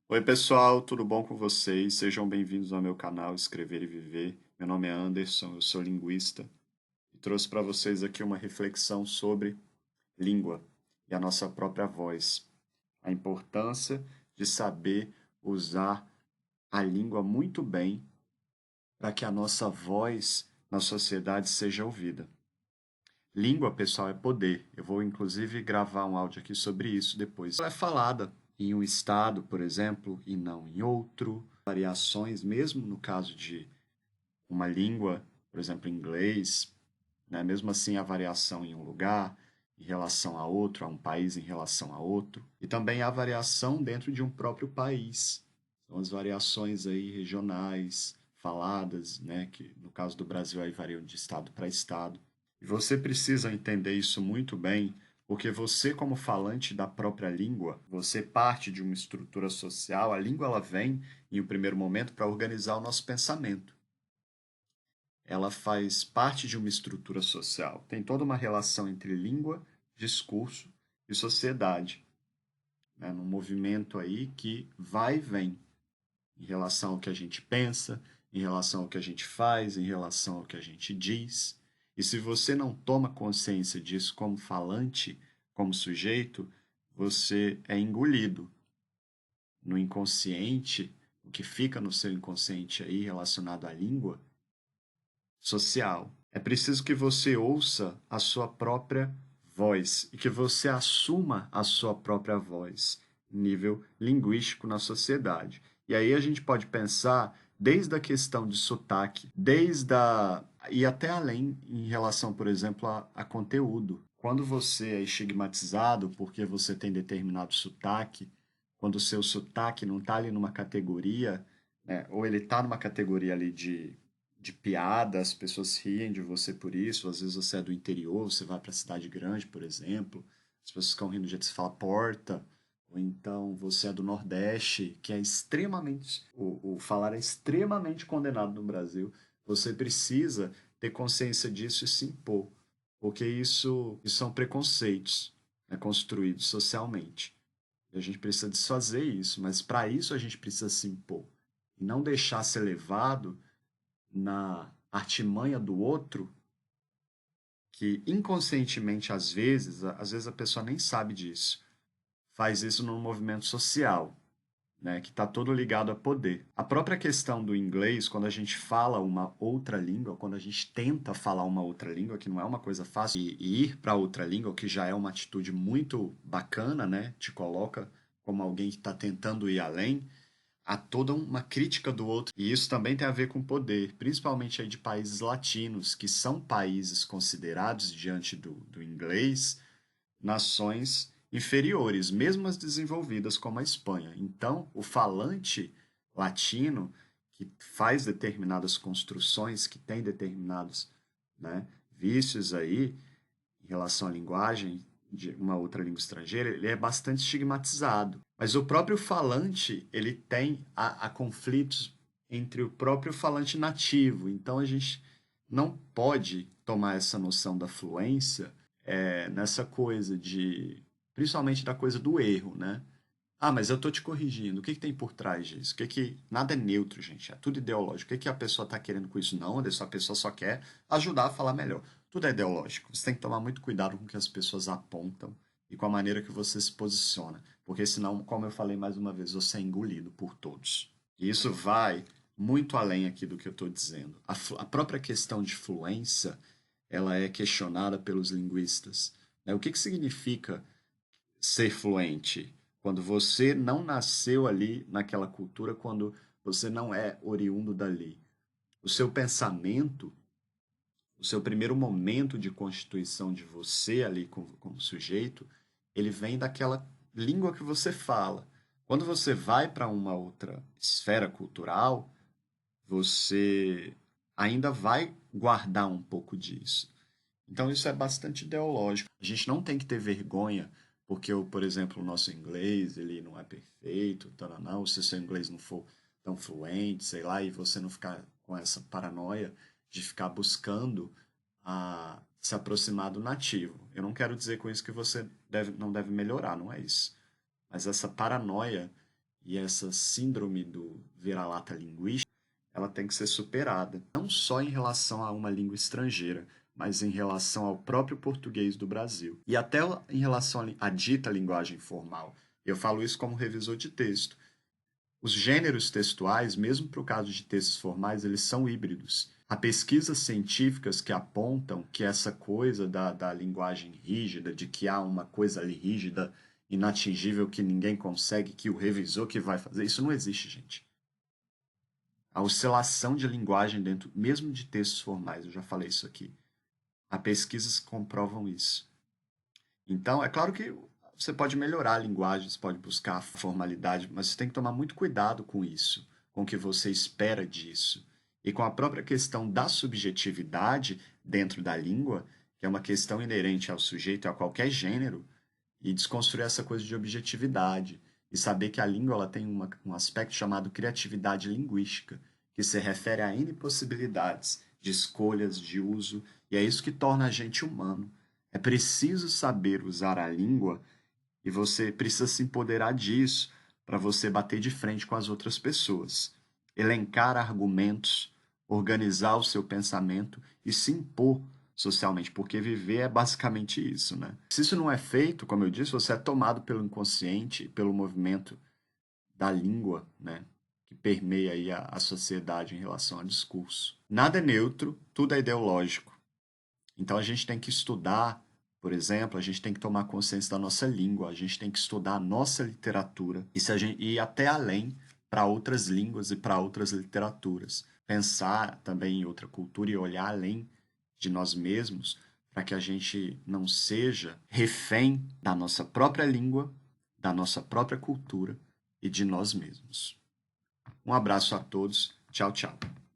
Oi, pessoal, tudo bom com vocês? Sejam bem-vindos ao meu canal Escrever e Viver. Meu nome é Anderson, eu sou linguista e trouxe para vocês aqui uma reflexão sobre língua e a nossa própria voz. A importância de saber usar a língua muito bem para que a nossa voz na sociedade seja ouvida. Língua, pessoal, é poder. Eu vou inclusive gravar um áudio aqui sobre isso depois. Ela é falada em um estado, por exemplo, e não em outro. Variações, mesmo no caso de uma língua, por exemplo, inglês, né? Mesmo assim, a variação em um lugar em relação a outro, a um país em relação a outro. E também a variação dentro de um próprio país. São as variações aí regionais, faladas, né? Que no caso do Brasil aí variam de estado para estado. E você precisa entender isso muito bem, porque você, como falante da própria língua, você parte de uma estrutura social. A língua ela vem, em um primeiro momento, para organizar o nosso pensamento. Ela faz parte de uma estrutura social. Tem toda uma relação entre língua, discurso e sociedade, né? Num movimento aí que vai e vem em relação ao que a gente pensa, em relação ao que a gente faz, em relação ao que a gente diz. E se você não toma consciência disso como falante, como sujeito, você é engolido no inconsciente, o que fica no seu inconsciente aí relacionado à língua social. É preciso que você ouça a sua própria voz e que você assuma a sua própria voz, nível linguístico na sociedade. E aí a gente pode pensar desde a questão de sotaque, e até além em relação, por exemplo, a conteúdo. Quando você é estigmatizado porque você tem determinado sotaque, quando o seu sotaque não está ali numa categoria, né, ou ele está numa categoria ali de piada, as pessoas riem de você por isso. Às vezes você é do interior, você vai para a cidade grande, por exemplo, as pessoas ficam rindo do jeito que você fala porta, ou então você é do Nordeste, que é extremamente. O falar é extremamente condenado no Brasil. Você precisa ter consciência disso e se impor, porque isso são preconceitos, né, construídos socialmente. E a gente precisa desfazer isso, mas para isso a gente precisa se impor e não deixar ser levado na artimanha do outro, que inconscientemente às vezes a pessoa nem sabe disso, faz isso num movimento social, né, que está todo ligado a poder. A própria questão do inglês, quando a gente fala uma outra língua, quando a gente tenta falar uma outra língua, que não é uma coisa fácil, e ir para outra língua, que já é uma atitude muito bacana, né, te coloca como alguém que está tentando ir além, há toda uma crítica do outro. E isso também tem a ver com poder, principalmente aí de países latinos, que são países considerados, diante do inglês, nações inferiores, mesmo as desenvolvidas como a Espanha. Então, o falante latino, que faz determinadas construções, que tem determinados, né, vícios aí em relação à linguagem de uma outra língua estrangeira, ele é bastante estigmatizado. Mas o próprio falante, ele tem a conflitos entre o próprio falante nativo. Então a gente não pode tomar essa noção da fluência nessa coisa de, principalmente da coisa do erro, né? Ah, mas eu tô te corrigindo. O que que tem por trás disso? Nada é neutro, gente. É tudo ideológico. O que que a pessoa está querendo com isso? Não, a pessoa só quer ajudar a falar melhor. Tudo é ideológico. Você tem que tomar muito cuidado com o que as pessoas apontam e com a maneira que você se posiciona, porque senão, como eu falei mais uma vez, você é engolido por todos. E isso vai muito além aqui do que eu estou dizendo. A própria questão de fluência, ela é questionada pelos linguistas, né? O que que significa ser fluente? Quando você não nasceu ali naquela cultura, quando você não é oriundo dali. O seu pensamento, o seu primeiro momento de constituição de você ali como sujeito, ele vem daquela língua que você fala. Quando você vai para uma outra esfera cultural, você ainda vai guardar um pouco disso. Então isso é bastante ideológico. A gente não tem que ter vergonha porque, por exemplo, o nosso inglês ele não é perfeito, taranã, ou se o seu inglês não for tão fluente, sei lá, e você não ficar com essa paranoia de ficar buscando se aproximar do nativo. Eu não quero dizer com isso que você não deve melhorar, não é isso. Mas essa paranoia e essa síndrome do vira-lata linguística, ela tem que ser superada, não só em relação a uma língua estrangeira, mas em relação ao próprio português do Brasil. E até em relação à dita linguagem formal. Eu falo isso como revisor de texto. Os gêneros textuais, mesmo para o caso de textos formais, eles são híbridos. Há pesquisas científicas que apontam que essa coisa da linguagem rígida, de que há uma coisa ali rígida, inatingível, que ninguém consegue, que o revisor que vai fazer, isso não existe, gente. A oscilação de linguagem dentro, mesmo de textos formais, eu já falei isso aqui. Há pesquisas que comprovam isso. Então, é claro que você pode melhorar a linguagem, você pode buscar a formalidade, mas você tem que tomar muito cuidado com isso, com o que você espera disso. E com a própria questão da subjetividade dentro da língua, que é uma questão inerente ao sujeito e a qualquer gênero, e desconstruir essa coisa de objetividade. E saber que a língua ela tem um aspecto chamado criatividade linguística, que se refere a N possibilidades de escolhas, de uso, e é isso que torna a gente humano. É preciso saber usar a língua e você precisa se empoderar disso para você bater de frente com as outras pessoas. Elencar argumentos, organizar o seu pensamento e se impor socialmente, porque viver é basicamente isso, né? Se isso não é feito, como eu disse, você é tomado pelo inconsciente, pelo movimento da língua, né? Que permeia aí a sociedade em relação ao discurso. Nada é neutro, tudo é ideológico. Então a gente tem que estudar, por exemplo, a gente tem que tomar consciência da nossa língua, a gente tem que estudar a nossa literatura e, se a gente, ir até além para outras línguas e para outras literaturas. Pensar também em outra cultura e olhar além de nós mesmos para que a gente não seja refém da nossa própria língua, da nossa própria cultura e de nós mesmos. Um abraço a todos. Tchau, tchau.